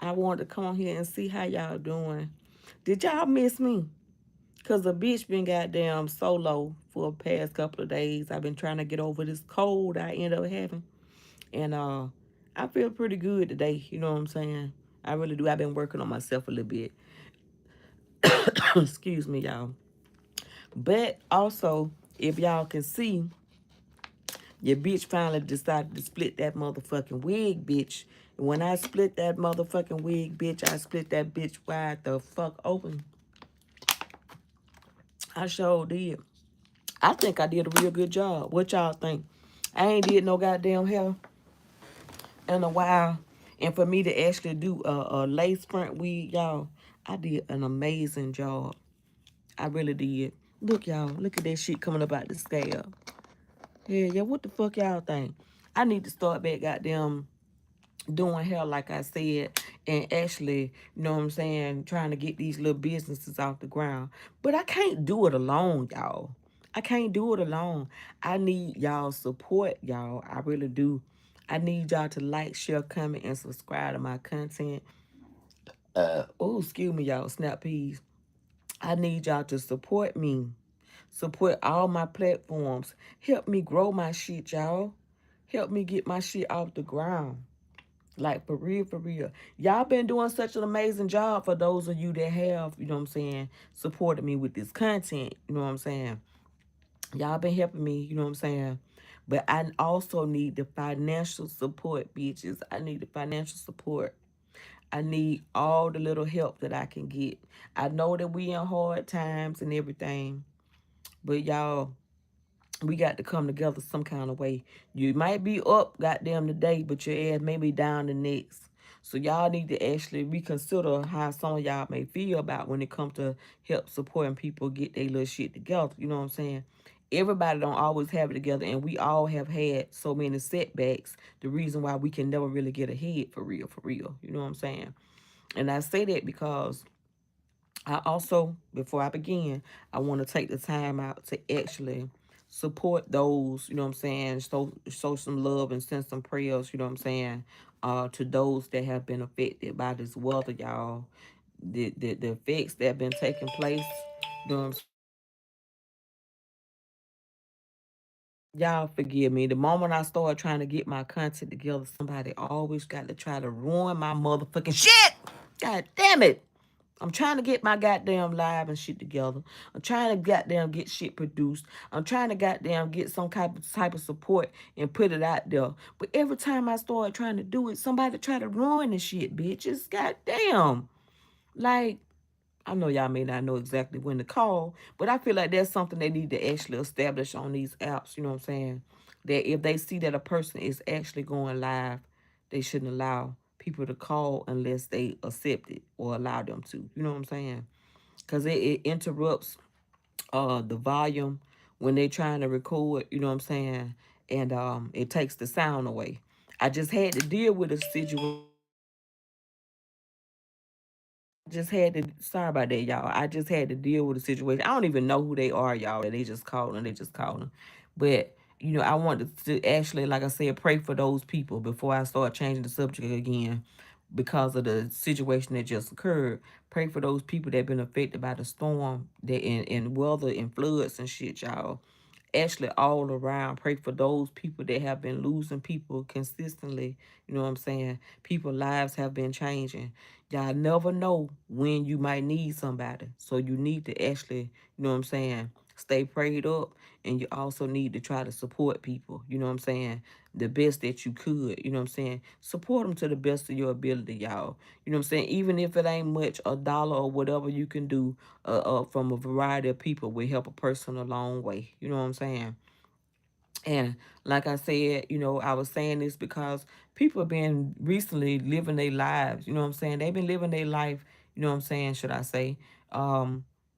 I wanted to come on here and see how y'all doing. Did y'all miss me? Cause the bitch been goddamn solo for the past couple of days. I've been trying to get over this cold I end up having. And I feel pretty good today, you know what I'm saying? I really do. I've been working on myself a little bit. Excuse me, y'all. But also, if y'all can see, your bitch finally decided to split that motherfucking wig, bitch. And when I split that motherfucking wig, bitch, I split that bitch wide the fuck open. I sure did. I think I did a real good job. What y'all think? I ain't did no goddamn hair in a while. And for me to actually do a lace front wig, y'all, I did an amazing job. I really did. Look, y'all, look at that shit coming up out the scale. Yeah, what the fuck y'all think? I need to start back goddamn doing hair like I said and actually, you know what I'm saying, trying to get these little businesses off the ground. But I can't do it alone, y'all. I can't do it alone. I need y'all support, y'all. I really do. I need y'all to like, share, comment, and subscribe to my content. Oh, excuse me, y'all. Snap peas. I need y'all to support me. Support all my platforms. Help me grow my shit, y'all. Help me get my shit off the ground. Like, for real, for real. Y'all been doing such an amazing job for those of you that have, you know what I'm saying, supported me with this content. You know what I'm saying? Y'all been helping me, you know what I'm saying? But I also need the financial support, bitches. I need the financial support. I need all the little help that I can get. I know that we in hard times and everything, but y'all, we got to come together some kind of way. You might be up goddamn today, but your ass may be down the next. So y'all need to actually reconsider how some of y'all may feel about when it comes to help supporting people get their little shit together. You know what I'm saying? Everybody don't always have it together, and we all have had so many setbacks. The reason why we can never really get ahead for real, for real. You know what I'm saying? And I say that because I also, before I begin, I want to take the time out to actually support those, you know what I'm saying, show some love and send some prayers, you know what I'm saying, to those that have been affected by this weather, y'all. The effects that have been taking place, you know what I'm saying? Y'all forgive me. The moment I started trying to get my content together, somebody always got to try to ruin my motherfucking shit. God damn it. I'm trying to get my goddamn live and shit together. I'm trying to goddamn get shit produced. I'm trying to goddamn get some type of support and put it out there. But every time I start trying to do it, somebody try to ruin the shit, bitches. Goddamn. Like, I know y'all may not know exactly when to call, but I feel like that's something they need to actually establish on these apps, you know what I'm saying? That if they see that a person is actually going live, they shouldn't allow people to call unless they accept it or allow them to. You know what I'm saying? Because it interrupts the volume when they trying to record, you know what I'm saying? And it takes the sound away. I just had to deal with a situation. Just had to sorry about that, y'all. I just had to deal with a situation. I don't even know who they are, y'all. They just calling, they just calling. But you know, I wanted to actually, like I said, pray for those people before I start changing the subject again because of the situation that just occurred. Pray for those people that been affected by the storm that and weather and floods and shit, y'all. Actually all around. Pray for those people that have been losing people consistently. You know what I'm saying? People lives have been changing. Y'all never know when you might need somebody. So you need to actually, you know what I'm saying, stay prayed up. And you also need to try to support people, you know what I'm saying, the best that you could, you know what I'm saying. Support them to the best of your ability, y'all. You know what I'm saying? Even if it ain't much, a dollar or whatever you can do from a variety of people will help a person a long way. You know what I'm saying? And like I said, you know, I was saying this because people have been recently living their lives. You know what I'm saying? They've been living their life, you know what I'm saying, should I say.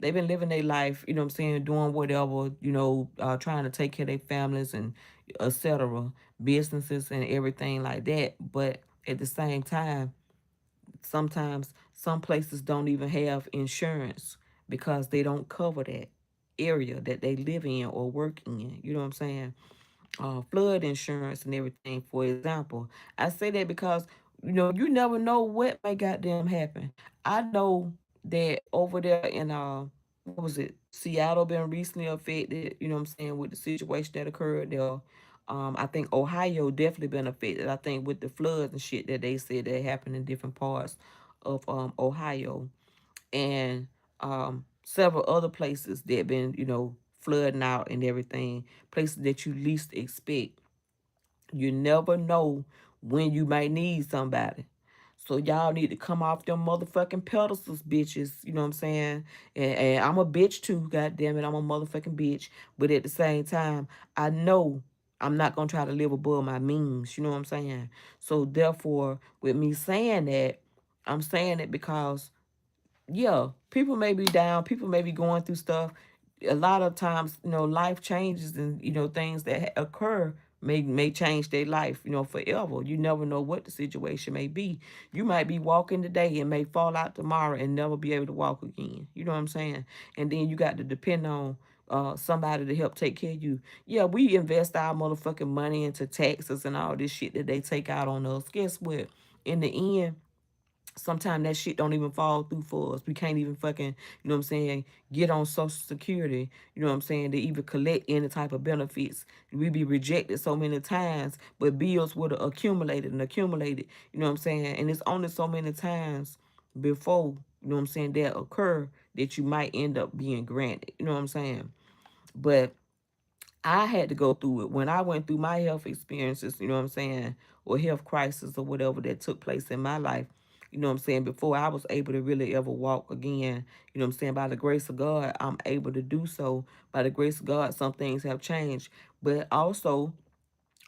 They've been living their life, you know what I'm saying, doing whatever, you know, trying to take care of their families and etc., businesses and everything like that. But at the same time, sometimes some places don't even have insurance because they don't cover that area that they live in or work in. You know what I'm saying? Flood insurance and everything, for example. I say that because You never know what may goddamn happen. I know that over there in what was it, Seattle been recently affected, you know what I'm saying, with the situation that occurred there. I think Ohio definitely been affected. I think with the floods and shit that they said that happened in different parts of Ohio, and several other places that been, flooding out and everything, places that you least expect. You never know when you might need somebody. So y'all need to come off them motherfucking pedestals, bitches. You know what I'm saying? And I'm a bitch too, god damn it. I'm a motherfucking bitch. But at the same time, I know I'm not gonna try to live above my means. You know what I'm saying? So therefore, with me saying that, I'm saying it because yeah, people may be down, people may be going through stuff. A lot of times, life changes, and things that occur may change their life, forever. You never know what the situation may be. You might be walking today and may fall out tomorrow and never be able to walk again. You know what I'm saying? And then you got to depend on somebody to help take care of you. Yeah, we invest our motherfucking money into taxes and all this shit that they take out on us. Guess what? In the end, sometimes that shit don't even fall through for us. We can't even fucking, get on Social Security, to even collect any type of benefits. We be rejected so many times, but bills would have accumulated and accumulated, and it's only so many times before, that occur that you might end up being granted, But I had to go through it when I went through my health experiences, or health crisis or whatever that took place in my life, before I was able to really ever walk again, by the grace of God, I'm able to do so. By the grace of God, some things have changed. But also,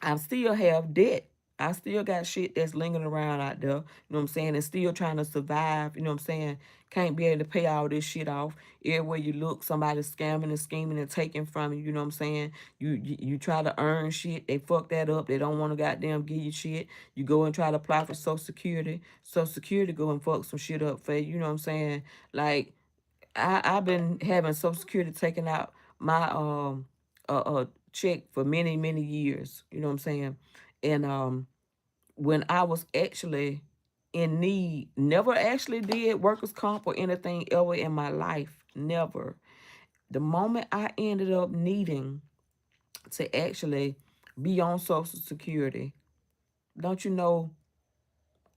I still have debt. I still got shit that's lingering around out there, and still trying to survive, Can't be able to pay all this shit off. Everywhere you look, somebody's scamming and scheming and taking from you, You try to earn shit, they fuck that up. They don't want to goddamn give you shit. You go and try to apply for Social Security. Social Security go and fuck some shit up for you, Like, I've been having Social Security taken out my check for many many years. And when I was actually in need, never actually did workers comp or anything ever in my life. Never. The moment I ended up needing to actually be on Social Security, don't you know?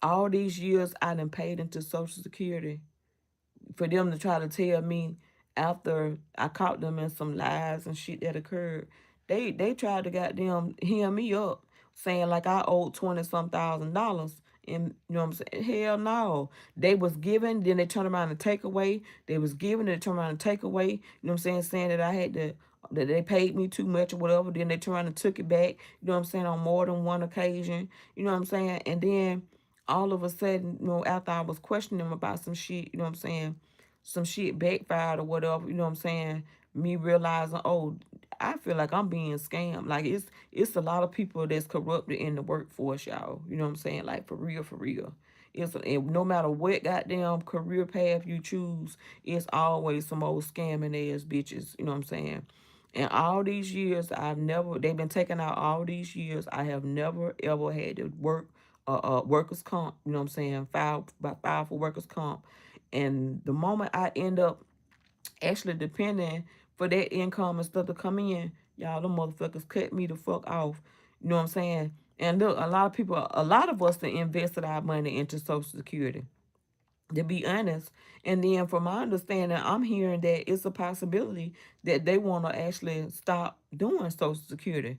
All these years I done paid into Social Security for them to try to tell me after I caught them in some lies and shit that occurred, they tried to goddamn hem me up, saying like I owed 20 some thousand dollars. And you know what I'm saying? Hell no. They was giving, then they turned around and take away. They was giving, they turned around and take away. You know what I'm saying that I had to that they paid me too much or whatever. Then they turned around and took it back, on more than one occasion. You know what I'm saying? And then all of a sudden, after I was questioning them about some shit, some shit backfired or whatever, me realizing, oh, I feel like I'm being scammed. Like it's a lot of people that's corrupted in the workforce, y'all. You know what I'm saying? Like for real, for real. And no matter what goddamn career path you choose, it's always some old scamming ass bitches. You know what I'm saying? And all these years, they've been taking out all these years. I have never ever had to work workers' comp, file for workers' comp. And the moment I end up actually depending for that income and stuff to come in, y'all, them motherfuckers cut me the fuck off. You know what I'm saying? And look, a lot of us that invested our money into Social Security, to be honest. And then from my understanding, I'm hearing that it's a possibility that they want to actually stop doing Social Security.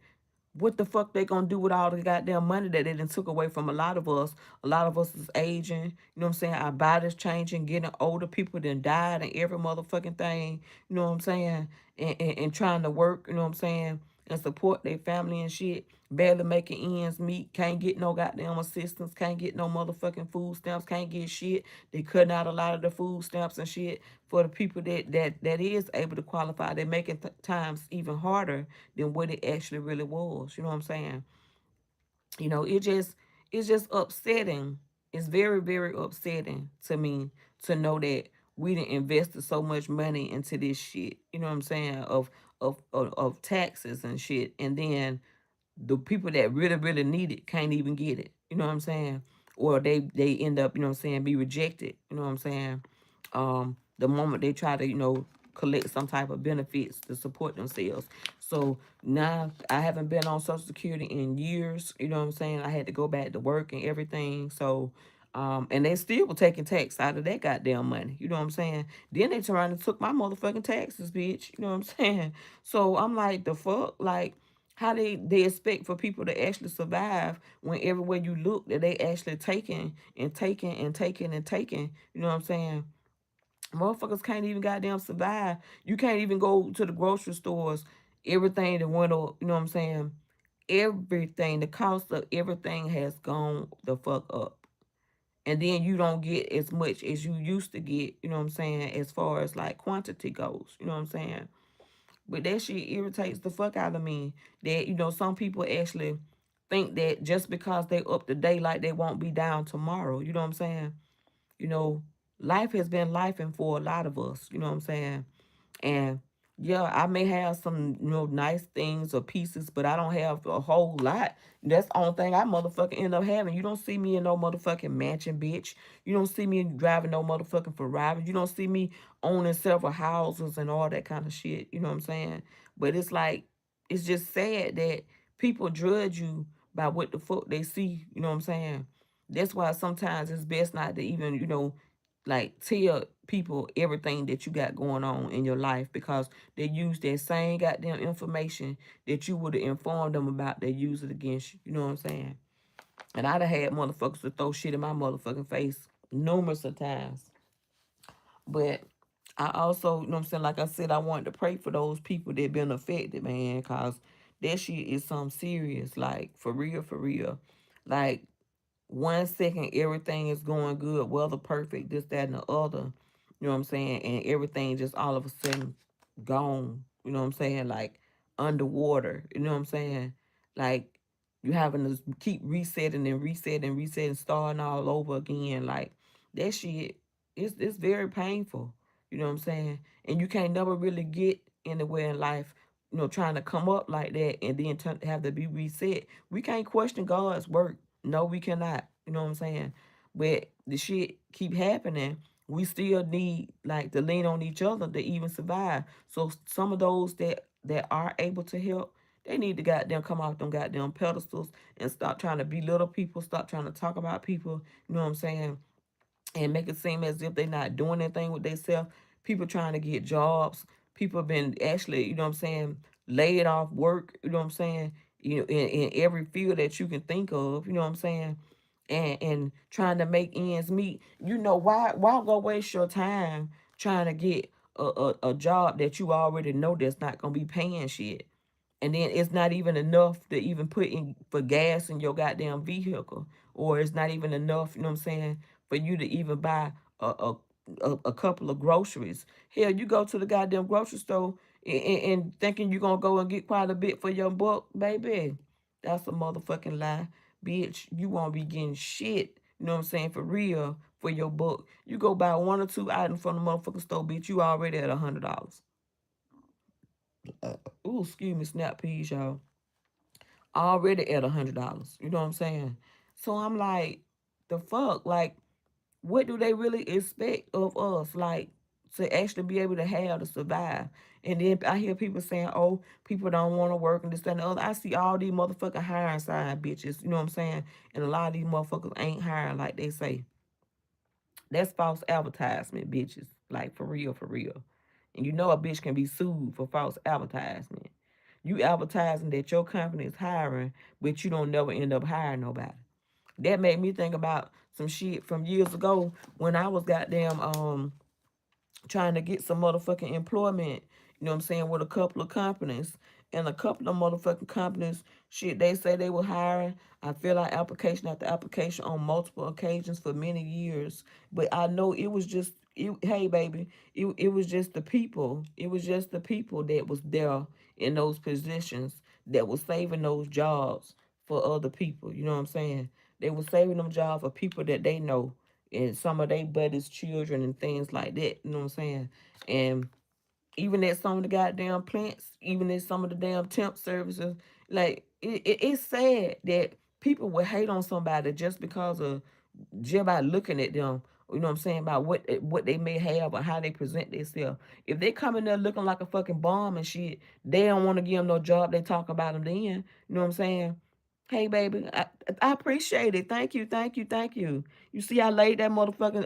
What the fuck they gonna do with all the goddamn money that they done took away from a lot of us? A lot of us is aging. You know what I'm saying? Our body's changing, getting older. People done died and every motherfucking thing. You know what I'm saying? And trying to work. You know what I'm saying? And support their family and shit. Barely making ends meet. Can't get no goddamn assistance. Can't get no motherfucking food stamps. Can't get shit. They cutting out a lot of the food stamps and shit for the people that is able to qualify. They're making times even harder than what it actually really was. You know what I'm saying? It's just upsetting. It's very, very upsetting to me to know that we didn't invested so much money into this shit. You know what I'm saying? Of taxes and shit. And then the people that really, really need it can't even get it. You know what I'm saying? or they end up, you know what I'm saying, be rejected, you know what I'm saying, the moment they try to, collect some type of benefits to support themselves. So now I haven't been on Social Security in years, you know what I'm saying? I had to go back to work and everything. So and they still were taking tax out of that goddamn money. You know what I'm saying? Then they turned around and took my motherfucking taxes, bitch. You know what I'm saying? So I'm like, the fuck? Like, how they expect for people to actually survive when everywhere you look that they actually taking and taking and taking and taking. You know what I'm saying? Motherfuckers can't even goddamn survive. You can't even go to the grocery stores. Everything that went up, you know what I'm saying? Everything, the cost of everything has gone the fuck up. And then you don't get as much as you used to get, you know what I'm saying, as far as like quantity goes, you know what I'm saying? But that shit irritates the fuck out of me. That, some people actually think that just because they up to date, like they won't be down tomorrow, you know what I'm saying? You know, life has been life and for a lot of us, you know what I'm saying? And yeah, I may have some, nice things or pieces, but I don't have a whole lot. That's the only thing I motherfucking end up having. You don't see me in no motherfucking mansion, bitch. You don't see me driving no motherfucking Ferrari. You don't see me owning several houses and all that kind of shit. You know what I'm saying? But it's like, it's just sad that people judge you by what the fuck they see. You know what I'm saying? That's why sometimes it's best not to even, like tell people everything that you got going on in your life, because they use that same goddamn information that you would have informed them about. They use it against you. You know what I'm saying? And I'd have had motherfuckers to throw shit in my motherfucking face numerous of times. But I also, you know what I'm saying, like I said, I wanted to pray for those people that been affected, man, because that shit is something serious, like for real, for real. Like 1 second everything is going good, weather perfect, this, that, and the other. You know what I'm saying? And everything just all of a sudden gone. You know what I'm saying? Like underwater. You know what I'm saying? Like you having to keep resetting and resetting, resetting, starting all over again. Like that shit, it's very painful. You know what I'm saying? And you can't never really get anywhere in life, trying to come up like that and then have to be reset. We can't question God's work. No, we cannot. You know what I'm saying? But the shit keep happening. We still need like to lean on each other to even survive. So some of those that are able to help, they need to goddamn come off them goddamn pedestals and stop trying to belittle people, stop trying to talk about people. You know what I'm saying? And make it seem as if they're not doing anything with themselves. People trying to get jobs. People have been actually, you know what I'm saying, laid off work, you know what I'm saying, in every field that you can think of, you know what I'm saying, and trying to make ends meet. Why go waste your time trying to get a job that you already know that's not gonna be paying shit, and then it's not even enough to even put in for gas in your goddamn vehicle, or it's not even enough, you know what I'm saying, for you to even buy a couple of groceries. Hell, you go to the goddamn grocery store and thinking you're gonna go and get quite a bit for your buck, baby. That's a motherfucking lie, bitch. You won't be getting shit, you know what I'm saying, for real, for your buck. You go buy one or two items from the motherfucking store, bitch, you already at $100. Ooh, excuse me, snap peas, y'all. Already at $100. You know what I'm saying? So I'm like, the fuck? Like, what do they really expect of us? Like, to actually be able to have to survive. And then I hear people saying, oh, people don't want to work and this, that, and the other. I see all these motherfucking hiring side bitches. You know what I'm saying? And a lot of these motherfuckers ain't hiring like they say. That's false advertisement, bitches. Like, for real, for real. And you know a bitch can be sued for false advertisement. You advertising that your company is hiring, but you don't never end up hiring nobody. That made me think about some shit from years ago when I was goddamn trying to get some motherfucking employment, you know what I'm saying, with a couple of companies. And a couple of motherfucking companies, shit, they say they were hiring. I fill out application after application on multiple occasions for many years. But I know it was just, hey, baby, it was just the people. It was just the people that was there in those positions that was saving those jobs for other people. You know what I'm saying? They were saving them jobs for people that they know and some of their buddies' children and things like that. You know what I'm saying? And even at some of the goddamn plants, even at some of the damn temp services, like it's sad that people would hate on somebody just because of just by looking at them, you know what I'm saying, about what they may have or how they present themselves. If they come in there looking like a fucking bomb and shit, they don't want to give them no job. They talk about them then. You know what I'm saying? Hey, baby, I appreciate it. Thank you, thank you, thank you. You see, I laid that motherfucking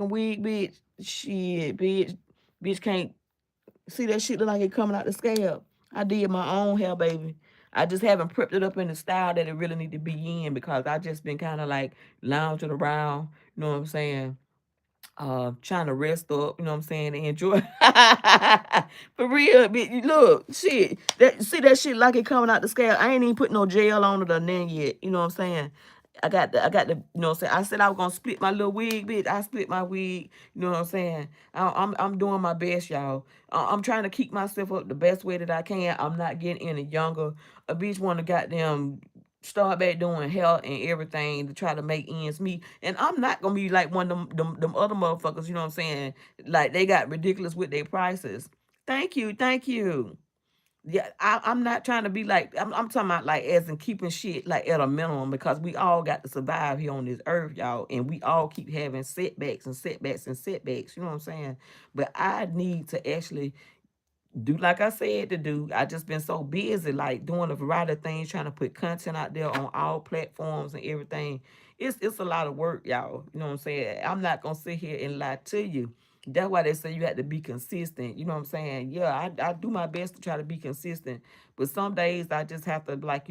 wig, bitch. Shit, bitch can't see that shit look like it coming out the scale. I did my own hair, baby. I just haven't prepped it up in the style that it really need to be in because I just been kind of like lounging around, you know what I'm saying? Trying to rest up, you know what I'm saying, and enjoy. For real, bitch. Look, shit. See that shit like it coming out the scale. I ain't even put no gel on it or nothing yet. You know what I'm saying? I got the, you know what I'm saying? I said I was gonna split my little wig, bitch. I split my wig. You know what I'm saying? I'm doing my best, y'all. I'm trying to keep myself up the best way that I can. I'm not getting any younger. A bitch wanna goddamn start back doing hair and everything to try to make ends meet. And I'm not gonna be like one of them other motherfuckers, you know what I'm saying? Like they got ridiculous with their prices. Thank you, thank you. Yeah, I'm not trying to be like I'm talking about like as in keeping shit like at a minimum because we all got to survive here on this earth, y'all, and we all keep having setbacks and setbacks and setbacks. You know what I'm saying? But I need to actually do like I said to do. I just been so busy, like doing a variety of things, trying to put content out there on all platforms and everything. It's a lot of work, y'all. You know what I'm saying? I'm not gonna sit here and lie to you. That's why they say you have to be consistent. You know what I'm saying? Yeah, I do my best to try to be consistent, but some days I just have to like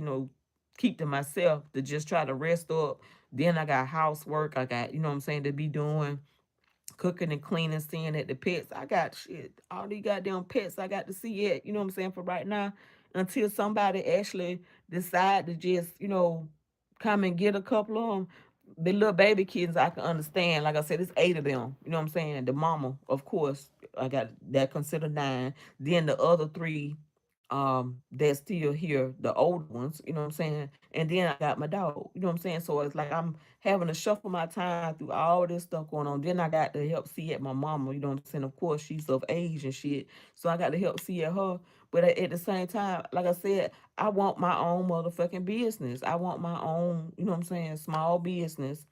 keep to myself to just try to rest up. Then I got housework. I got you know what I'm saying to be doing cooking and cleaning, seeing at the pets. I got shit, all these goddamn pets I got to see it, you know what I'm saying, for right now, until somebody actually decide to just, come and get a couple of them. The little baby kids I can understand. Like I said, it's 8 of them. You know what I'm saying? The mama, of course, I got that considered 9. Then the other 3 that's still here, the old ones, you know what I'm saying? And then I got my dog, you know what I'm saying? So it's like I'm having to shuffle my time through all this stuff going on. Then I got to help see at my mama, you know what I'm saying? Of course, she's of age and shit. So I got to help see at her. But at the same time, like I said, I want my own motherfucking business. I want my own, you know what I'm saying, small business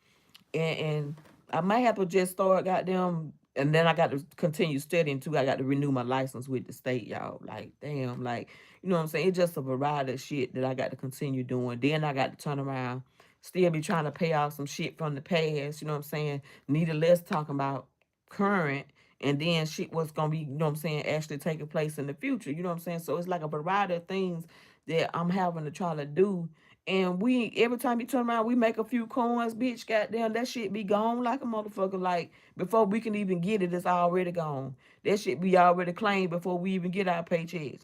and I might have to just start goddamn. And then I got to continue studying too. I got to renew my license with the state, y'all. Like, damn, like, you know what I'm saying? It's just a variety of shit that I got to continue doing. Then I got to turn around, still be trying to pay off some shit from the past, you know what I'm saying? Need less talking about current and then shit what's gonna be, you know what I'm saying, actually taking place in the future, you know what I'm saying? So it's like a variety of things that I'm having to try to do and we every time you turn around, we make a few coins, bitch. Goddamn, that shit be gone like a motherfucker. Like before we can even get it, it's already gone. That shit be already claimed before we even get our paychecks.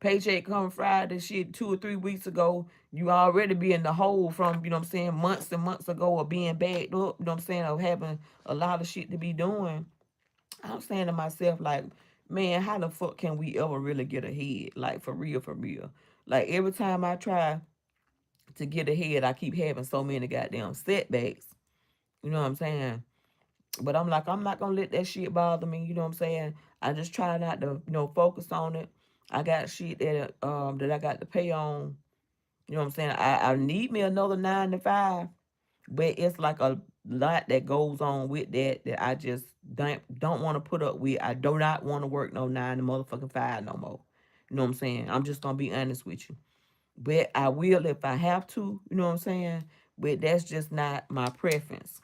Paycheck come Friday, shit 2 or 3 weeks ago. You already be in the hole from, you know what I'm saying, months and months ago of being backed up, you know what I'm saying, of having a lot of shit to be doing. I'm saying to myself, like, man, how the fuck can we ever really get ahead? Like for real, for real. Like every time I try to get ahead, I keep having so many goddamn setbacks. You know what I'm saying? But I'm like, I'm not gonna let that shit bother me. You know what I'm saying? I just try not to, focus on it. I got shit that I got to pay on. You know what I'm saying? I need me another 9 to 5, but it's like a lot that goes on with that I just don't want to put up with. I do not want to work no 9 to 5 no more. You know what I'm saying? I'm just gonna be honest with you. But I will if I have to, you know what I'm saying? But that's just not my preference.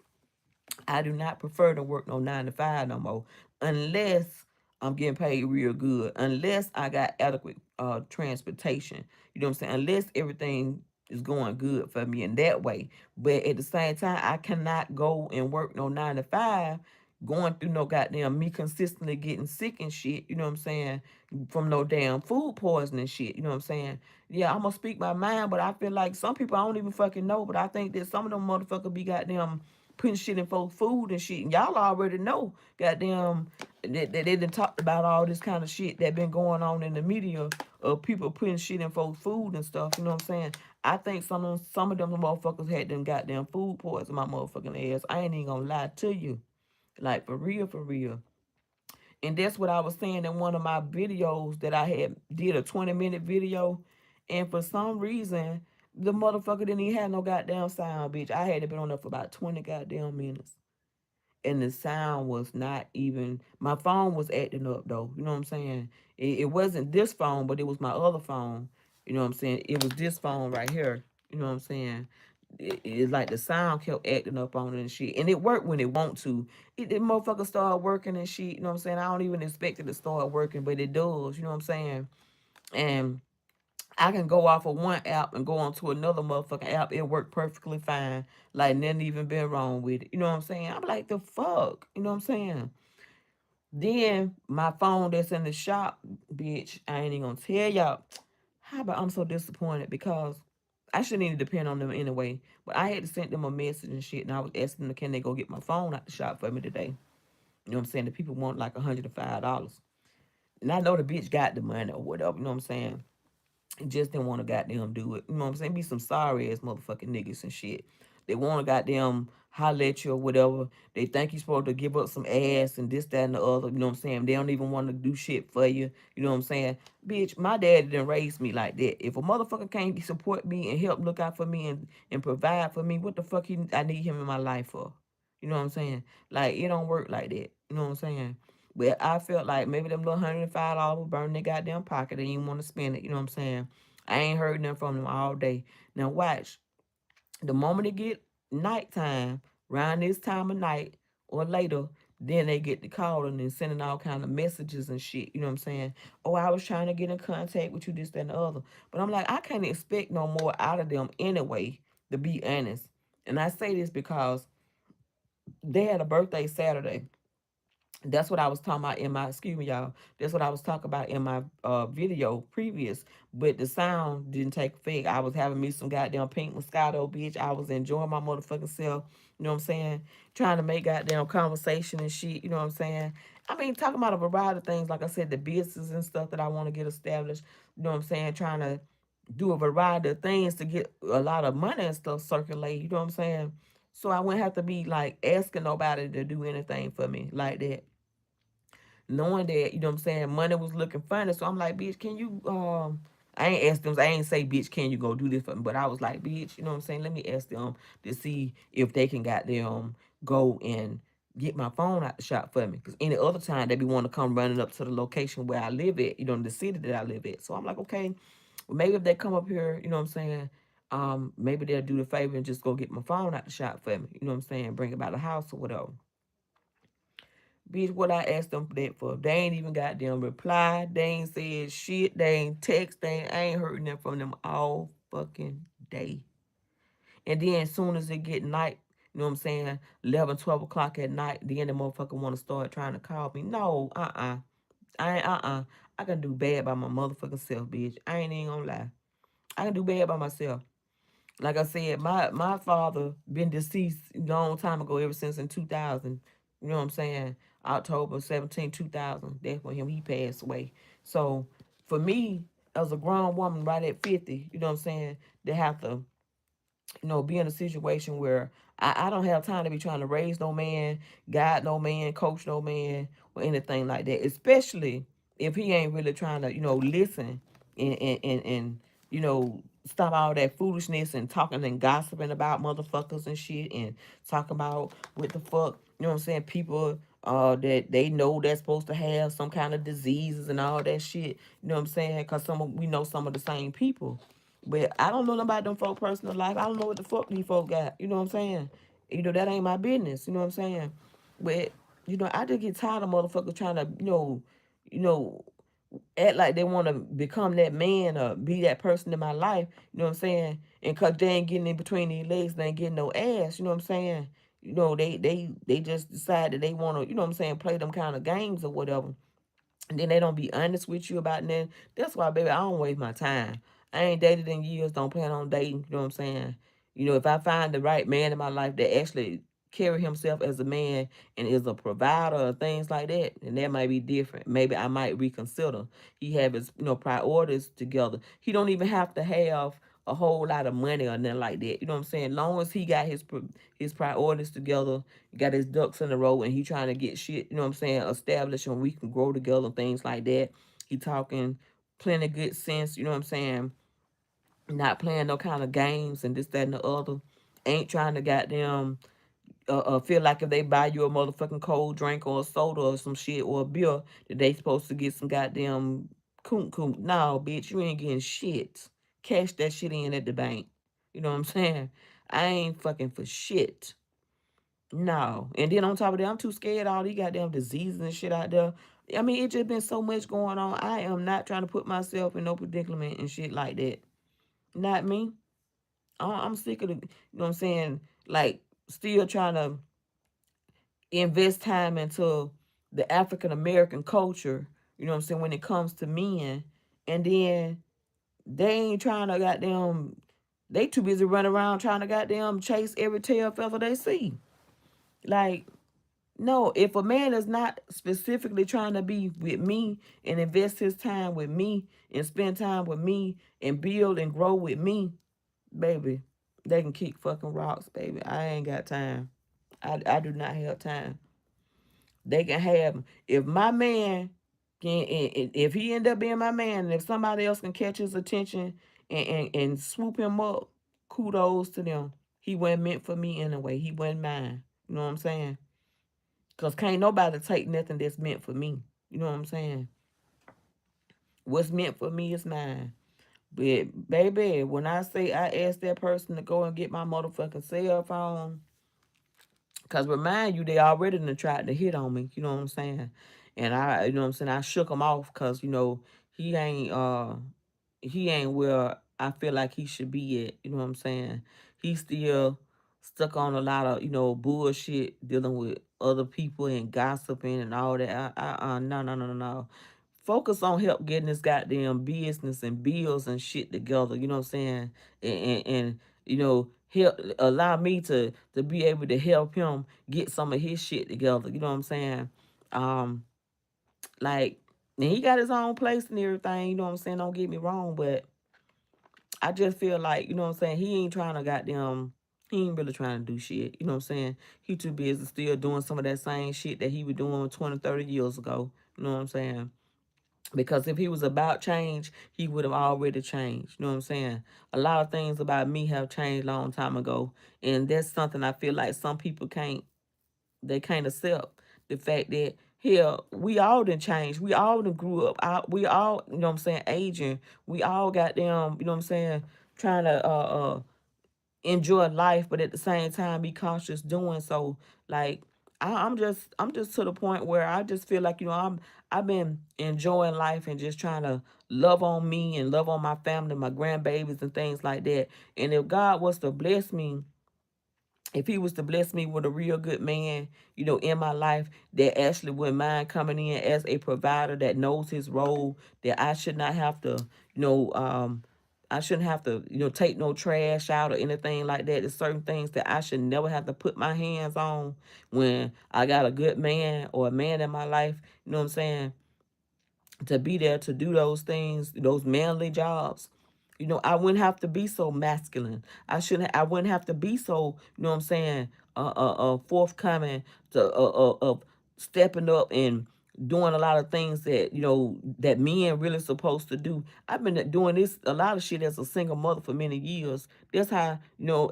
I do not prefer to work no 9 to 5 no more unless I'm getting paid real good, unless I got adequate transportation. You know what I'm saying? Unless everything is going good for me in that way. But at the same time, I cannot go and work no 9 to 5 going through no goddamn me consistently getting sick and shit, you know what I'm saying, from no damn food poisoning shit, you know what I'm saying? Yeah, I'm gonna speak my mind, but I feel like some people I don't even fucking know, but I think that some of them motherfuckers be goddamn putting shit in folks' food and shit. And y'all already know, goddamn, that they done talked about all this kind of shit that been going on in the media of people putting shit in folks' food and stuff. You know what I'm saying? I think some of them motherfuckers had them goddamn food poison my motherfucking ass. I ain't even gonna lie to you. Like, for real, for real. And that's what I was saying in one of my videos that I had did a 20-minute video. And for some reason, The motherfucker didn't even have no goddamn sound, bitch. I had it been on there for about 20 goddamn minutes. And the sound was not even, my phone was acting up though. You know what I'm saying? It wasn't this phone, but it was my other phone. You know what I'm saying? It was this phone right here. You know what I'm saying? It's like the sound kept acting up on it and shit. And it worked when it want to. It motherfucker started working and shit. You know what I'm saying? I don't even expect it to start working, but it does. You know what I'm saying? And I can go off of one app and go on to another motherfucking app. It worked perfectly fine. Like nothing even been wrong with it. You know what I'm saying? I'm like, the fuck? You know what I'm saying? Then my phone that's in the shop, bitch, I ain't even gonna tell y'all. How about I'm so disappointed because I shouldn't even depend on them anyway. But I had to send them a message and shit, and I was asking them, can they go get my phone out the shop for me today? You know what I'm saying? The people want like $105. And I know the bitch got the money or whatever, you know what I'm saying? Just didn't want to goddamn do it. You know what I'm saying? Be some sorry ass motherfucking niggas and shit. They want to goddamn holler at you or whatever. They think you supposed to give up some ass and this, that, and the other. You know what I'm saying? They don't even want to do shit for you. You know what I'm saying? Bitch, my daddy didn't raise me like that. If a motherfucker can't support me and help look out for me and provide for me, what the fuck I need him in my life for? You know what I'm saying? Like, it don't work like that. You know what I'm saying? But I felt like maybe them little $105 will burn their goddamn pocket. They didn't want to spend it. You know what I'm saying? I ain't heard nothing from them all day. Now watch. The moment it get nighttime, around this time of night or later, then they get the calling and sending all kind of messages and shit. You know what I'm saying? Oh, I was trying to get in contact with you, this, that, and the other. But I'm like, I can't expect no more out of them anyway, to be honest. And I say this because they had a birthday Saturday. That's what I was talking about in my, excuse me, y'all. That's what I was talking about in my video previous. But the sound didn't take effect. I was having me some goddamn pink Moscato, bitch. I was enjoying my motherfucking self. You know what I'm saying? Trying to make goddamn conversation and shit. You know what I'm saying? I mean, talking about a variety of things. Like I said, the business and stuff that I want to get established. You know what I'm saying? Trying to do a variety of things to get a lot of money and stuff circulate. You know what I'm saying? So I wouldn't have to be like asking nobody to do anything for me like that, knowing that, you know what I'm saying, money was looking funny. So I'm like, bitch, can you I ain't ask them, I ain't say, bitch, can you go do this for me? But I was like, bitch, you know what I'm saying? Let me ask them to see if they can goddamn go and get my phone out the shop for me. Because any other time they be wanting to come running up to the location where I live at, you know, the city that I live at. So I'm like, okay, well, maybe if they come up here, you know what I'm saying, maybe they'll do the favor and just go get my phone out the shop for me. You know what I'm saying? Bring it by the house or whatever. Bitch, what I asked them that for? They ain't even got them reply. They ain't said shit. They ain't text. I ain't heard nothing from them all fucking day. And then as soon as it get night, you know what I'm saying, 11, 12 o'clock at night, then the motherfucker want to start trying to call me. No, I ain't, I can do bad by my motherfucking self, bitch. I ain't even gonna lie. I can do bad by myself. Like I said, my father been deceased a long time ago, ever since in 2000. You know what I'm saying? October 17, 2000. That's when he passed away. So for me, as a grown woman right at 50, you know what I'm saying, they have to, be in a situation where I don't have time to be trying to raise no man, guide no man, coach no man, or anything like that. Especially if he ain't really trying to, listen and stop all that foolishness and talking and gossiping about motherfuckers and shit and talking about what the fuck, you know what I'm saying, people that they know they're supposed to have some kind of diseases and all that shit. You know what I'm saying? Because we know some of the same people. But I don't know nobody them folk personal life. I don't know what the fuck these folk got. You know what I'm saying? That ain't my business. You know what I'm saying? But, I just get tired of motherfuckers trying to, you know, act like they want to become that man or be that person in my life. You know what I'm saying? And cause they ain't getting in between these legs, they ain't getting no ass. You know what I'm saying? They just decide that they want to, you know what I'm saying, play them kind of games or whatever, and then they don't be honest with you about nothing. That's why, baby, I don't waste my time. I ain't dated in years, don't plan on dating, you know what I'm saying? If I find the right man in my life that actually carry himself as a man and is a provider or things like that, then that might be different. Maybe I might reconsider. He have his, priorities together. He don't even have to have a whole lot of money or nothing like that. You know what I'm saying? Long as he got his priorities together, got his ducks in a row, and he trying to get shit, you know what I'm saying, established, and we can grow together and things like that. He talking plenty good sense, you know what I'm saying, not playing no kind of games and this, that, and the other. Ain't trying to goddamn feel like if they buy you a motherfucking cold drink or a soda or some shit or a beer that they supposed to get some goddamn coon coon. No, bitch, you ain't getting shit. Cash that shit in at the bank. You know what I'm saying? I ain't fucking for shit. No. And then on top of that, I'm too scared of all these goddamn diseases and shit out there. I mean, it just been so much going on. I am not trying to put myself in no predicament and shit like that. Not me. I'm sick of the, you know what I'm saying? Like, still trying to invest time into the African American culture, you know what I'm saying, when it comes to men. And then they ain't trying to goddamn, they too busy running around trying to goddamn chase every tail feather they see. Like, no, if a man is not specifically trying to be with me and invest his time with me and spend time with me and build and grow with me, baby, they can kick fucking rocks, baby. I ain't got time. I do not have time. They can have, if my man can, if he end up being my man, and if somebody else can catch his attention and swoop him up, kudos to them. He wasn't meant for me anyway. He wasn't mine. You know what I'm saying? Because can't nobody take nothing that's meant for me. You know what I'm saying? What's meant for me is mine. But baby, when I say I asked that person to go and get my motherfucking cell phone, cause remind you, they already done tried to hit on me. You know what I'm saying? And I, you know what I'm saying, I shook him off because, he ain't he ain't where I feel like he should be at. You know what I'm saying? He's still stuck on a lot of, bullshit dealing with other people and gossiping and all that. No, no, no, no, no. Focus on help getting this goddamn business and bills and shit together. You know what I'm saying? And help allow me to be able to help him get some of his shit together. You know what I'm saying? Um, like, and he got his own place and everything. You know what I'm saying? Don't get me wrong, but I just feel like, you know what I'm saying, he ain't trying to goddamn, he ain't really trying to do shit. You know what I'm saying? He too busy still doing some of that same shit that he was doing 20, 30 years ago. You know what I'm saying? Because if he was about change, he would have already changed. You know what I'm saying? A lot of things about me have changed a long time ago. And that's something I feel like some people can't accept. The fact that, hell, we all done changed. We all done grew up. We all, you know what I'm saying, aging. We all got them, you know what I'm saying, trying to enjoy life, but at the same time be cautious doing so. Like, I'm just to the point where I just feel like, I've been enjoying life and just trying to love on me and love on my family, my grandbabies and things like that. And if God was to bless me, if he was to bless me with a real good man, in my life that actually wouldn't mind coming in as a provider that knows his role, that I should not have to, you know, um, I shouldn't have to, take no trash out or anything like that. There's certain things that I should never have to put my hands on when I got a good man or a man in my life, you know what I'm saying, to be there to do those things, those manly jobs. I wouldn't have to be so masculine. I wouldn't have to be so, you know what I'm saying, forthcoming to of stepping up and doing a lot of things that, that men really supposed to do. I've been doing this a lot of shit as a single mother for many years. That's how,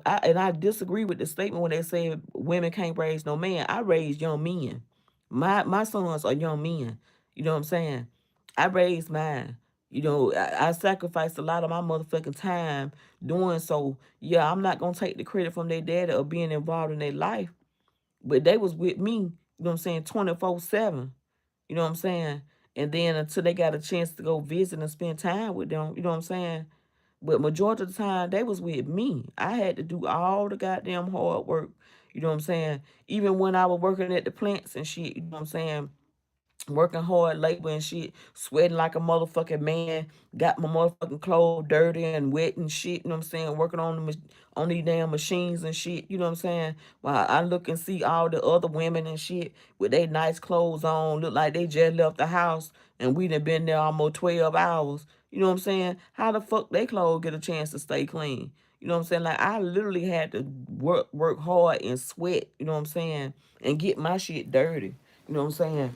I disagree with the statement when they say women can't raise no man. I raised young men. My sons are young men. You know what I'm saying? I raised mine. I sacrificed a lot of my motherfucking time doing so. Yeah, I'm not gonna take the credit from their daddy or being involved in their life, but they was with me, you know what I'm saying, 24/7. You know what I'm saying? And then until they got a chance to go visit and spend time with them, you know what I'm saying? But majority of the time they was with me. I had to do all the goddamn hard work, you know what I'm saying? Even when I was working at the plants and shit, you know what I'm saying? Working hard, labor and shit, sweating like a motherfucking man, got my motherfucking clothes dirty and wet and shit, you know what I'm saying, working on on these damn machines and shit, you know what I'm saying, while I look and see all the other women and shit with their nice clothes on, look like they just left the house, and we done been there almost 12 hours, you know what I'm saying, how the fuck they clothes get a chance to stay clean? You know what I'm saying? Like, I literally had to work hard and sweat, you know what I'm saying, and get my shit dirty, you know what I'm saying?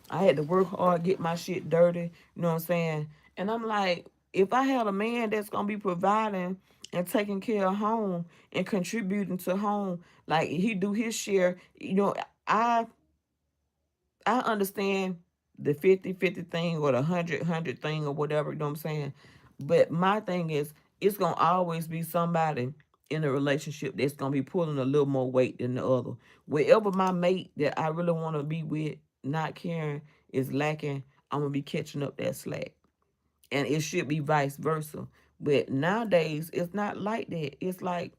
I had to work hard, get my shit dirty, you know what I'm saying? And I'm like, if I had a man that's gonna be providing and taking care of home and contributing to home, like he do his share, I I understand the 50-50 thing or the 100-100 thing or whatever, you know what I'm saying? But my thing is, it's going to always be somebody in a relationship that's going to be pulling a little more weight than the other. Wherever my mate that I really want to be with not caring is lacking, I'm going to be catching up that slack. And it should be vice versa. But nowadays, it's not like that. It's like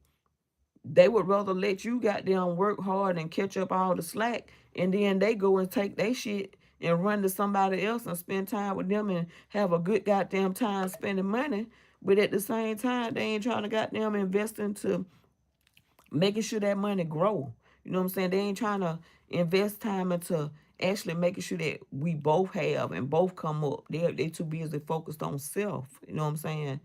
they would rather let you goddamn work hard and catch up all the slack, and then they go and take their shit and run to somebody else and spend time with them and have a good goddamn time spending money. But at the same time, they ain't trying to goddamn invest into making sure that money grow. You know what I'm saying? They ain't trying to invest time into actually making sure that we both have and both come up. They too busy focused on self. You know what I'm saying?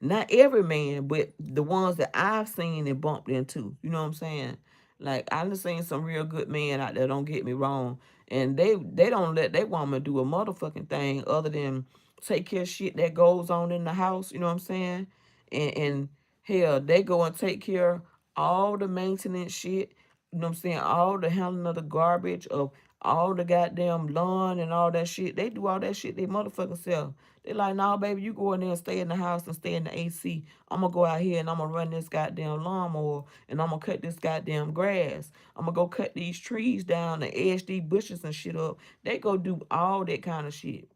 Not every man, but the ones that I've seen and bumped into. You know what I'm saying? Like I done seen some real good men out there. Don't get me wrong, and they don't let their woman do a motherfucking thing other than take care of shit that goes on in the house. You know what I'm saying? And hell, they go and take care of all the maintenance shit. You know what I'm saying? All the handling of the garbage of all the goddamn lawn and all that shit. They do all that shit they motherfucking self. They like, nah, baby, you go in there and stay in the house and stay in the AC. I'm gonna go out here and I'm gonna run this goddamn lawnmower and I'm gonna cut this goddamn grass. I'm gonna go cut these trees down and edge these bushes and shit up. They go do all that kind of shit.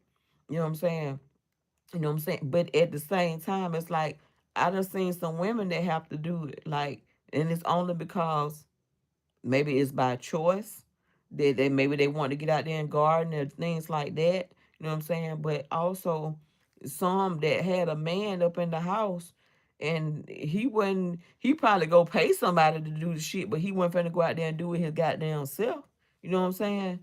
You know what I'm saying? You know what I'm saying? But at the same time, it's like I done seen some women that have to do it. Like, and it's only because maybe it's by choice. They maybe they want to get out there and garden and things like that. You know what I'm saying? But also some that had a man up in the house and he probably go pay somebody to do the shit, but he wasn't finna go out there and do it his goddamn self. You know what I'm saying?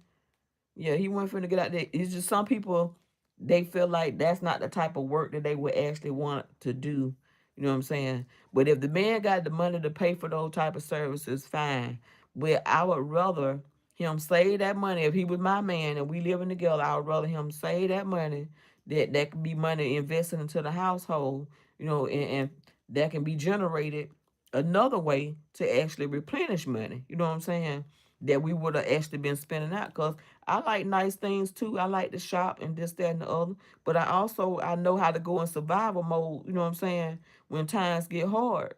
Yeah, he wasn't finna get out there. It's just some people, they feel like that's not the type of work that they would actually want to do. You know what I'm saying? But if the man got the money to pay for those type of services, fine. But I would rather him save that money. If he was my man and we living together, I would rather him save that money. That could be money invested into the household, and that can be generated another way to actually replenish money. You know what I'm saying? That we would have actually been spending out. Because I like nice things too. I like to shop and this, that, and the other. But I know how to go in survival mode, you know what I'm saying, when times get hard.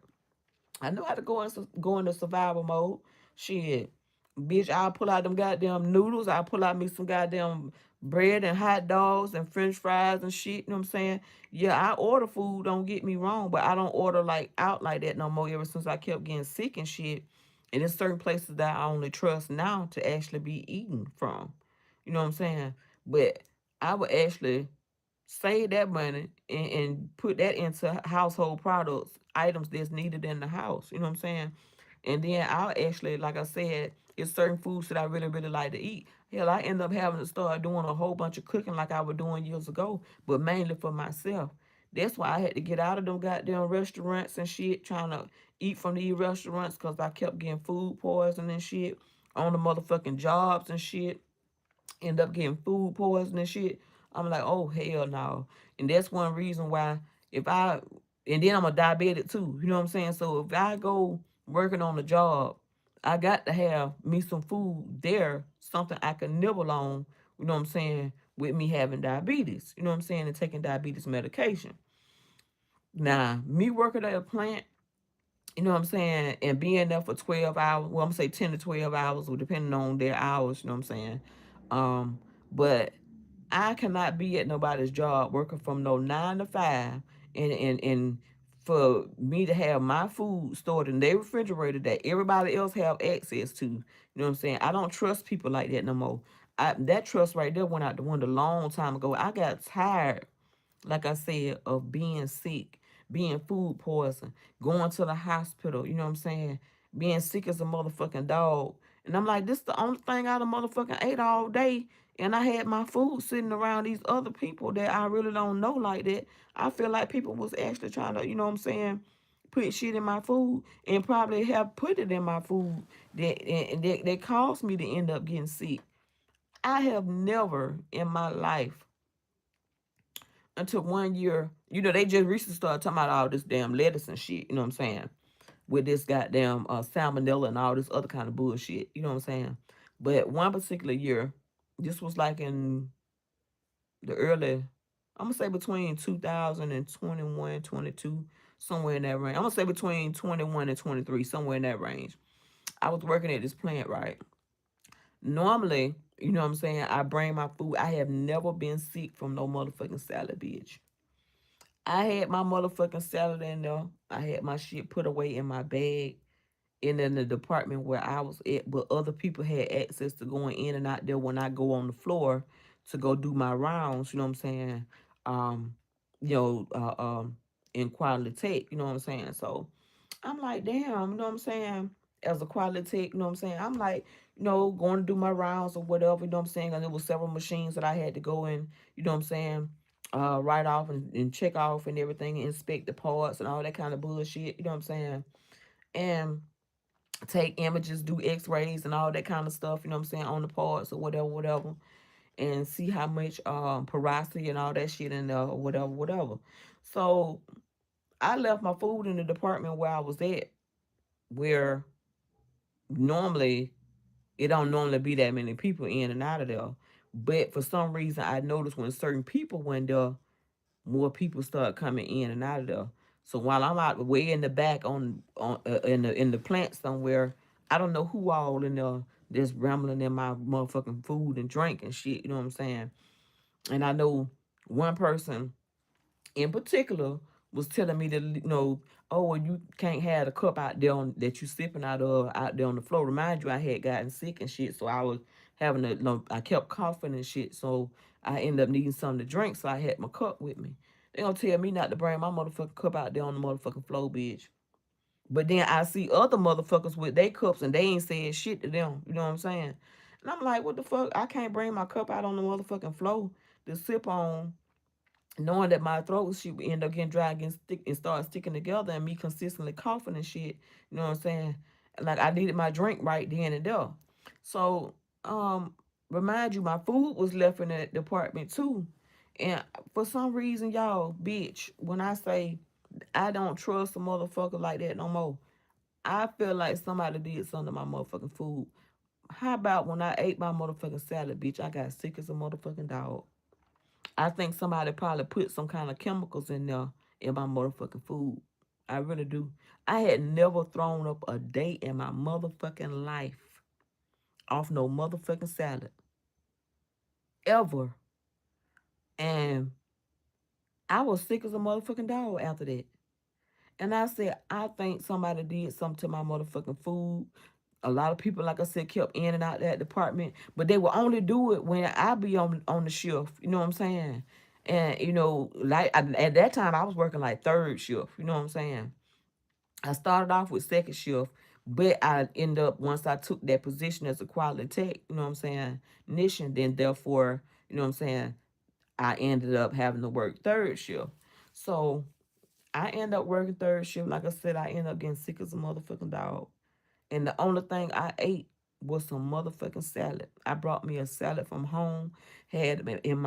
I know how to go into survival mode. Shit. Bitch, I'll pull out them goddamn noodles. I'll pull out me some goddamn bread and hot dogs and french fries and shit. You know what I'm saying? Yeah, I order food, don't get me wrong, but I don't order like out like that no more ever since I kept getting sick and shit. And there's certain places that I only trust now to actually be eating from. You know what I'm saying? But I would actually save that money and put that into household products, items that's needed in the house. You know what I'm saying? And then I'll actually, like I said, it's certain foods that I really, really like to eat. Hell, I end up having to start doing a whole bunch of cooking like I was doing years ago, but mainly for myself. That's why I had to get out of them goddamn restaurants and shit, trying to eat from these restaurants because I kept getting food poisoning and shit on the motherfucking jobs and shit. End up getting food poisoning and shit. I'm like, oh hell no. And that's one reason why if I and then I'm a diabetic too, you know what I'm saying? So if I go working on a job, I got to have me some food there, something I can nibble on, you know what I'm saying, with me having diabetes, you know what I'm saying, and taking diabetes medication. Now, me working at a plant, you know what I'm saying, and being there for 12 hours, well, I'm gonna say 10 to 12 hours, or depending on their hours, you know what I'm saying. But I cannot be at nobody's job working from no 9 to 5 and for me to have my food stored in their refrigerator that everybody else have access to. You know what I'm saying? I don't trust people like that no more. That trust right there went out the window a long time ago. I got tired, like I said, of being sick, being food poisoned, going to the hospital, you know what I'm saying? Being sick as a motherfucking dog. And I'm like, this is the only thing I done motherfucking ate all day. And I had my food sitting around these other people that I really don't know like that. I feel like people was actually trying to, you know what I'm saying, put shit in my food and probably have put it in my food that caused me to end up getting sick. I have never in my life Until one year, they just recently started talking about all this damn lettuce and shit, you know what I'm saying? With this goddamn salmonella and all this other kind of bullshit, you know what I'm saying? But one particular year, this was like in the early, I'm gonna say between 2021, 22, somewhere in that range. I'm gonna say between 21 and 23, somewhere in that range. I was working at this plant, right? Normally, you know what I'm saying, I bring my food. I have never been sick from no motherfucking salad, bitch. I had my motherfucking salad in there. I had my shit put away in my bag and in the department where I was at, but other people had access to going in and out there when I go on the floor to go do my rounds, you know what I'm saying? Um, you know, in quality tech, you know what I'm saying? So I'm like, damn, you know what I'm saying? As a quality tech, you know what I'm saying? I'm like, going to do my rounds or whatever, you know what I'm saying? And there was several machines that I had to go in, you know what I'm saying? Write off and check off and everything, inspect the parts and all that kind of bullshit, you know what I'm saying? And take images, do x-rays and all that kind of stuff, you know what I'm saying, on the parts or whatever, whatever, and see how much porosity and all that shit in there or whatever, whatever. So I left my food in the department where I was at, where normally it don't normally be that many people in and out of there. But for some reason I noticed when certain people went there, more people start coming in and out of there. So while I'm out way in the back on in the plant somewhere, I don't know who all in there just rambling in my motherfucking food and drink and shit. You know what I'm saying? And I know one person in particular was telling me that oh, well, you can't have the cup out there that you sipping out of out there on the floor. Remind you, I had gotten sick and shit, so I was having I kept coughing and shit, so I ended up needing something to drink, so I had my cup with me. They gonna tell me not to bring my motherfucking cup out there on the motherfucking floor, bitch. But then I see other motherfuckers with their cups and they ain't saying shit to them. You know what I'm saying? And I'm like, what the fuck? I can't bring my cup out on the motherfucking floor to sip on, knowing that my throat shit would end up getting dry and start sticking together and me consistently coughing and shit. You know what I'm saying? Like I needed my drink right then and there. So, remind you, my food was left in that department too. And for some reason, y'all, bitch, when I say I don't trust a motherfucker like that no more, I feel like somebody did something to my motherfucking food. How about when I ate my motherfucking salad, bitch, I got sick as a motherfucking dog. I think somebody probably put some kind of chemicals in there in my motherfucking food. I really do. I had never thrown up a day in my motherfucking life off no motherfucking salad. Ever. And I was sick as a motherfucking dog after that. And I said, I think somebody did something to my motherfucking food. A lot of people, like I said, kept in and out that department, but they will only do it when I be on the shift. You know what I'm saying? And at that time, I was working like third shift. You know what I'm saying? I started off with second shift, but I end up once I took that position as a quality tech. You know what I'm saying? Technician. Then therefore, you know what I'm saying, I ended up having to work third shift. So I end up working third shift. Like I said, I end up getting sick as a motherfucking dog. And the only thing I ate was some motherfucking salad. I brought me a salad from home, had it in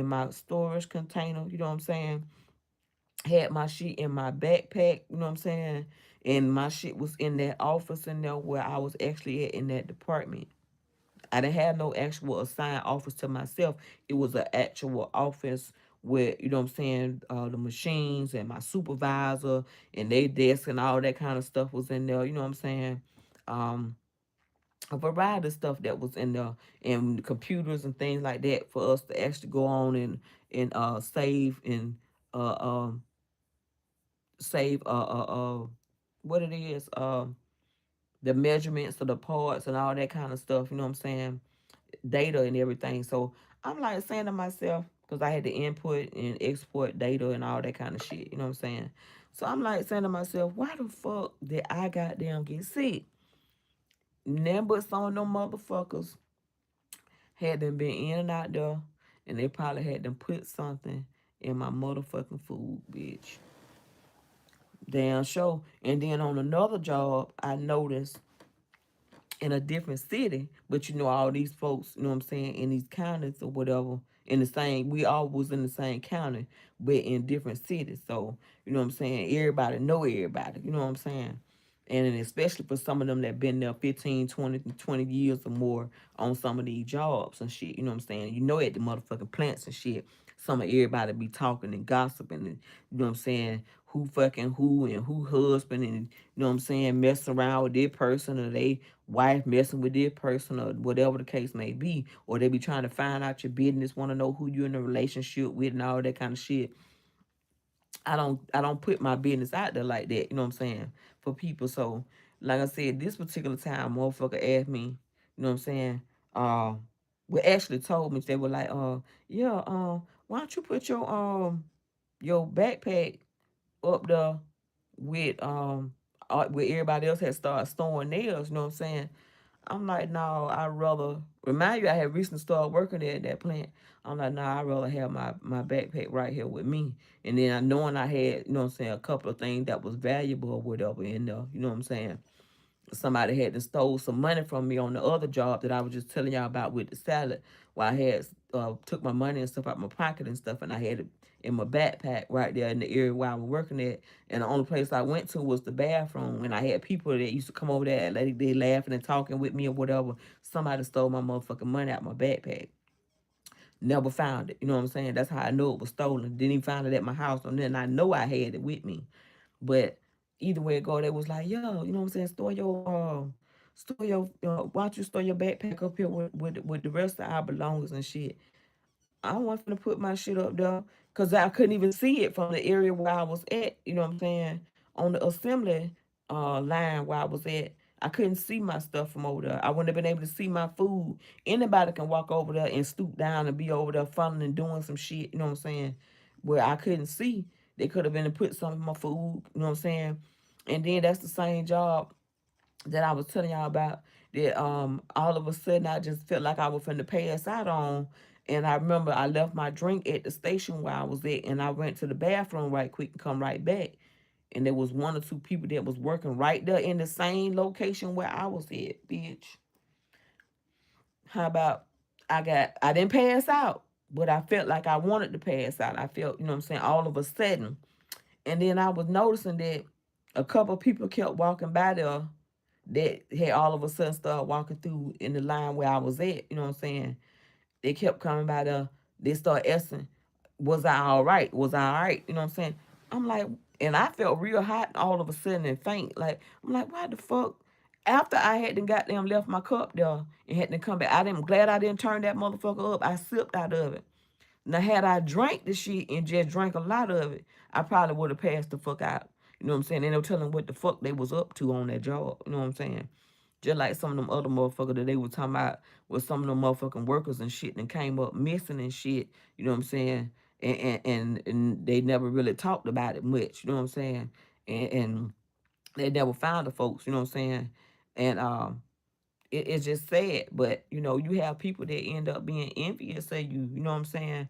my storage container, you know what I'm saying? Had my shit in my backpack, you know what I'm saying? And my shit was in that office in there where I was actually at in that department. I didn't have no actual assigned office to myself. It was an actual office with, you know what I'm saying, the machines and my supervisor and their desk and all that kind of stuff was in there, you know what I'm saying? Um, a variety of stuff that was in there and computers and things like that for us to actually go on and save and uh um save what it is, the measurements of the parts and all that kind of stuff, you know what I'm saying, data and everything. So I'm like saying to myself, because I had to input and export data and all that kind of shit, you know what I'm saying? So I'm like saying to myself, why the fuck did I goddamn get sick? None but some of them motherfuckers had them been in and out there, and they probably had them put something in my motherfucking food, bitch. Damn sure. And then on another job, I noticed in a different city, but you know, all these folks, you know what I'm saying, in these counties or whatever, in the same, we all was in the same county, but in different cities. So, you know what I'm saying, everybody know everybody, you know what I'm saying? And then especially for some of them that been there 15, 20 years or more on some of these jobs and shit, you know what I'm saying? You know, at the motherfucking plants and shit, some of everybody be talking and gossiping and, you know what I'm saying, who fucking who and who husband and, you know what I'm saying, messing around with this person or they wife messing with this person or whatever the case may be. Or they be trying to find out your business, want to know who you're in a relationship with and all that kind of shit. I don't put my business out there like that, you know what I'm saying, for people. So, like I said, this particular time, motherfucker asked me, you know what I'm saying, uh, well, actually told me, they were like, yeah, why don't you put your backpack up there with where everybody else had started storing nails, you know what I'm saying? I'm like, no, I'd rather remind you I had recently started working there at that plant. I'm like, no, I'd rather have my backpack right here with me. And then I knowing I had, you know what I'm saying, a couple of things that was valuable or whatever in there, you know what I'm saying? Somebody had to stole some money from me on the other job that I was just telling y'all about with the salad. Where I had took my money and stuff out my pocket and stuff, and I had it in my backpack right there in the area where I was working at. And the only place I went to was the bathroom. And I had people that used to come over there and they laughing and talking with me or whatever. Somebody stole my motherfucking money out my backpack. Never found it. You know what I'm saying? That's how I know it was stolen. Didn't even find it at my house. And then I know I had it with me. But either way it go, they was like, yo, you know what I'm saying? Why don't you store your backpack up here with the rest of our belongings and shit? I don't want to put my shit up there because I couldn't even see it from the area where I was at. You know what I'm saying? On the assembly line where I was at, I couldn't see my stuff from over there. I wouldn't have been able to see my food. Anybody can walk over there and stoop down and be over there funneling and doing some shit. You know what I'm saying? Where I couldn't see, they could have been to put some of my food. You know what I'm saying? And then that's the same job that I was telling y'all about that all of a sudden I just felt like I was finna pass out on. And I remember I left my drink at the station where I was at and I went to the bathroom right quick and come right back. And there was one or two people that was working right there in the same location where I was at, bitch. How about I didn't pass out, but I felt like I wanted to pass out. I felt, you know what I'm saying, all of a sudden. And then I was noticing that a couple of people kept walking by there that had all of a sudden started walking through in the line where I was at, you know what I'm saying? They kept coming by there. They started asking, was I all right? Was I all right? You know what I'm saying? I'm like, and I felt real hot all of a sudden and faint. Like, I'm like, why the fuck? After I had to goddamn left my cup there and had to come back, I'm glad I didn't turn that motherfucker up. I sipped out of it. Now, had I drank the shit and just drank a lot of it, I probably would have passed the fuck out. You know what I'm saying? And they were telling what the fuck they was up to on that job. You know what I'm saying? Just like some of them other motherfuckers that they were talking about with some of them motherfucking workers and shit and came up missing and shit. You know what I'm saying? And they never really talked about it much. You know what I'm saying? And they never found the folks. You know what I'm saying? And it's just sad. But you know, you have people that end up being envious of you. You know what I'm saying?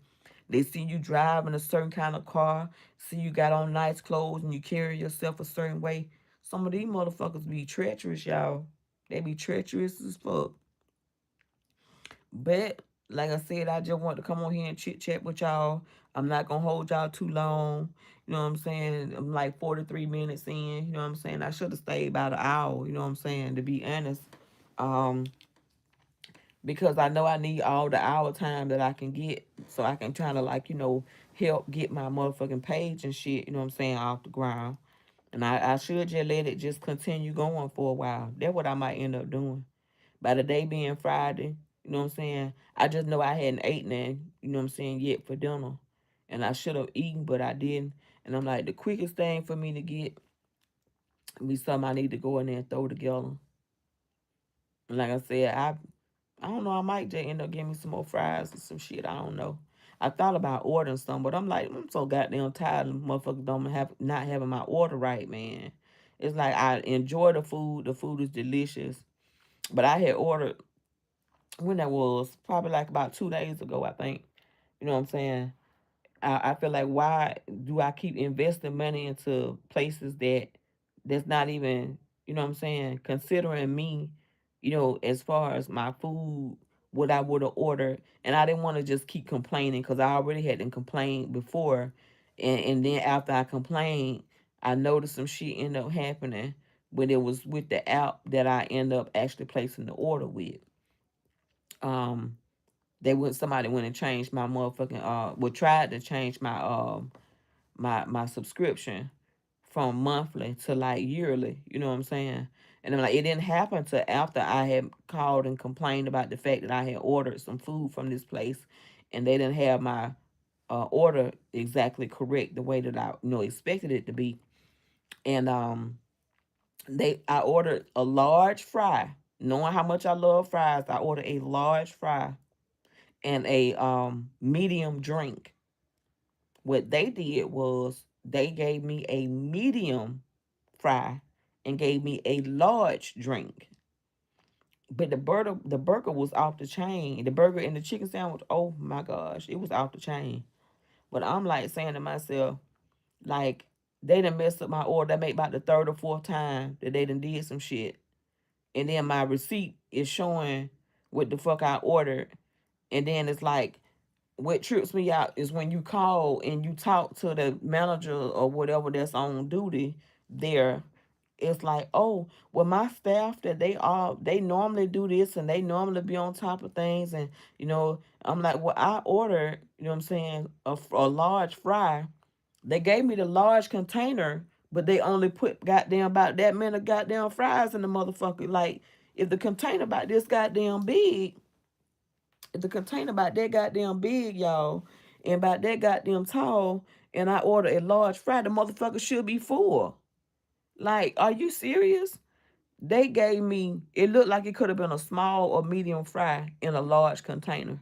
They see you driving a certain kind of car, see you got on nice clothes, and you carry yourself a certain way. Some of these motherfuckers be treacherous, y'all. They be treacherous as fuck. But like I said, I just want to come on here and chit chat with y'all. I'm not gonna hold y'all too long. You know what I'm saying? I'm like 43 minutes in. You know what I'm saying? I should have stayed about an hour. You know what I'm saying? To be honest, um, because I know I need all the hour time that I can get, so I can try to like help get my motherfucking page and shit. You know what I'm saying, off the ground. And I should just let it just continue going for a while. That's what I might end up doing. By the day being Friday, you know what I'm saying? I just know I hadn't eaten nothing, you know what I'm saying, yet for dinner. And I should have eaten, but I didn't. And I'm like, the quickest thing for me to get be something I need to go in there and throw together. And like I said, I don't know, I might just end up getting me some more fries or some shit. I don't know. I thought about ordering some, but I'm like, I'm so goddamn tired of motherfuckers don't have not having my order right, man. It's like I enjoy the food. The food is delicious. But I had ordered when that was probably like about 2 days ago, I think. You know what I'm saying? I feel like why do I keep investing money into places that's not even, you know what I'm saying, considering me, as far as my food, what I would have ordered. And I didn't want to just keep complaining because I already had to complain before. And then after I complained, I noticed some shit ended up happening, but it was with the app that I end up actually placing the order with. Um, somebody went and changed my motherfucking tried to change my subscription from monthly to like yearly. You know what I'm saying? And I'm like, it didn't happen till after I had called and complained about the fact that I had ordered some food from this place, and they didn't have my order exactly correct the way that I expected it to be. And I ordered a large fry, knowing how much I love fries. I ordered a large fry and a medium drink. What they did was they gave me a medium fry and gave me a large drink. But the burger was off the chain. The burger and the chicken sandwich, oh my gosh, it was off the chain. But I'm like saying to myself, like, they done messed up my order. That make about the third or fourth time that they done did some shit. And then my receipt is showing what the fuck I ordered. And then it's like, what trips me out is when you call and you talk to the manager or whatever that's on duty there. It's like, oh, well, my staff that they normally do this and they normally be on top of things. And I'm like, well, I ordered, what I'm saying, a large fry. They gave me the large container, but they only put goddamn about that many goddamn fries in the motherfucker. Like, if the container about this goddamn big, if the container about that goddamn big, y'all, and about that goddamn tall, and I order a large fry, the motherfucker should be full. Like, are you serious? They gave me, it looked like it could have been a small or medium fry in a large container.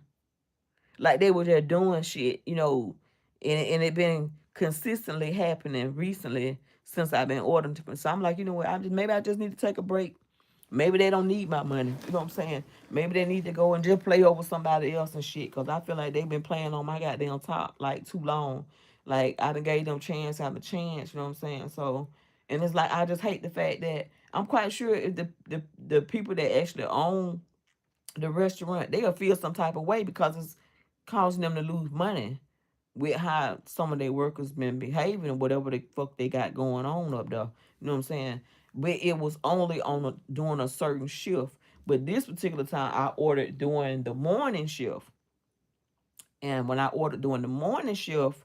Like they were just doing shit, and it been consistently happening recently since I've been ordering. So I'm like, you know what? Maybe I just need to take a break. Maybe they don't need my money. You know what I'm saying? Maybe they need to go and just play over somebody else and shit. Cause I feel like they've been playing on my goddamn top like too long. Like I done gave them chance after chance. You know what I'm saying? So, and it's like I just hate the fact that I'm quite sure if the people that actually own the restaurant, they'll feel some type of way because it's causing them to lose money with how some of their workers been behaving or whatever the fuck they got going on up there. You know what I'm saying? But it was only during a certain shift. But this particular time, I ordered during the morning shift. And when I ordered during the morning shift,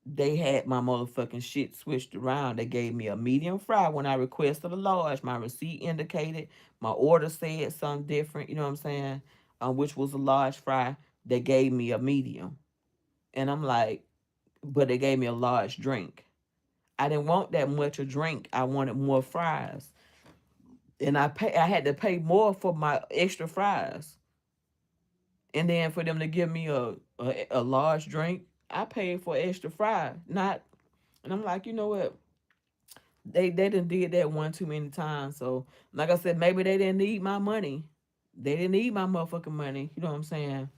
they had my motherfucking shit switched around. They gave me a medium fry when I requested a large. My receipt indicated, my order said something different, you know what I'm saying? Which was a large fry. They gave me a medium. And I'm like, but they gave me a large drink. I didn't want that much a drink. I wanted more fries. And I had to pay more for my extra fries. And then for them to give me a large drink, I paid for extra fry. Not And I'm like, you know what? They done did that one too many times. So like I said, maybe they didn't need my money. They didn't need my motherfucking money. You know what I'm saying?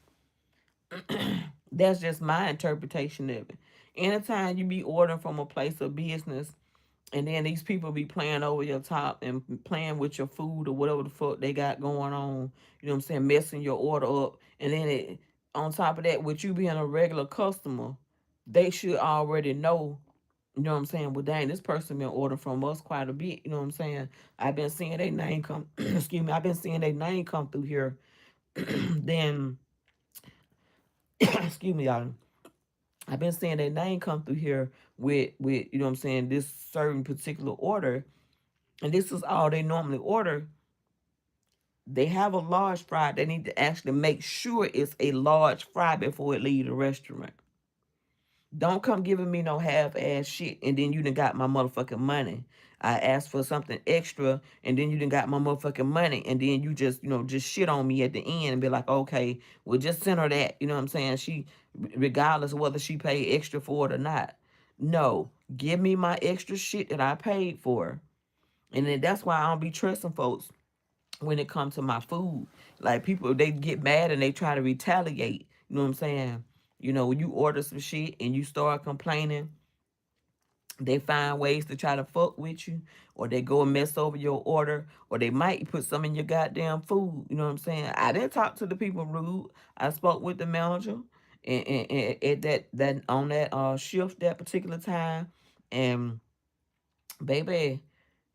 That's just my interpretation of it. Anytime you be ordering from a place of business and then these people be playing over your top and playing with your food or whatever the fuck they got going on, you know what I'm saying, messing your order up. And then on top of that, with you being a regular customer, they should already know, you know what I'm saying, well, dang, this person been ordering from us quite a bit. You know what I'm saying? I've been seeing their name come, excuse me, I've been seeing their name come through here. Then, excuse me, y'all. I've been seeing their name come through here with you know what I'm saying, this certain particular order, and this is all they normally order. They have a large fry. They need to actually make sure it's a large fry before it leave the restaurant. Don't come giving me no half-ass shit and then you done got my motherfucking money. I asked for something extra and then you done got my motherfucking money and then you just, just shit on me at the end and be like, okay, well, just send her that. You know what I'm saying? Regardless of whether she paid extra for it or not. No, give me my extra shit that I paid for. And then that's why I don't be trusting folks when it comes to my food. Like people, they get mad and they try to retaliate. You know what I'm saying? When you order some shit and you start complaining They find ways to try to fuck with you, or they go and mess over your order, or they might put some in your goddamn food. You know what I'm saying? I didn't talk to the people rude. I spoke with the manager and at that on that shift that particular time, and baby,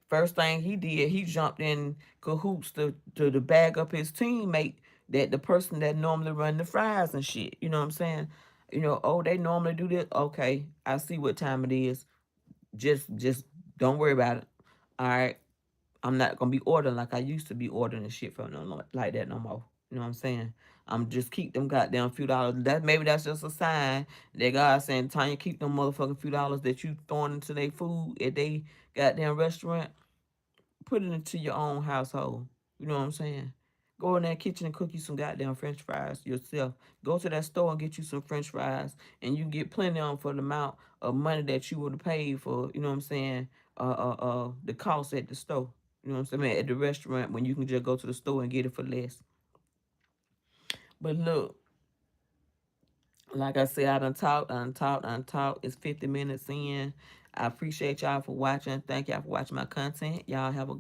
first thing he did, he jumped in cahoots to bag up his teammate, that the person that normally run the fries and shit. You know what I'm saying? Oh, they normally do this. Okay, I see what time it is. Just don't worry about it. All right. I'm not gonna be ordering like I used to be ordering shit from no like that no more. You know what I'm saying? I'm just keep them goddamn few dollars. That's just a sign that God saying, Tanya, keep them motherfucking few dollars that you throwing into their food at they goddamn restaurant. Put it into your own household. You know what I'm saying? Go in that kitchen and cook you some goddamn French fries yourself. Go to that store and get you some French fries, and you get plenty of them for the amount of money that you would have paid for. You know what I'm saying? The cost at the store. You know what I'm saying? At the restaurant, when you can just go to the store and get it for less. But look, like I said, I done talked. It's 50 minutes in. I appreciate y'all for watching. Thank y'all for watching my content. Y'all have a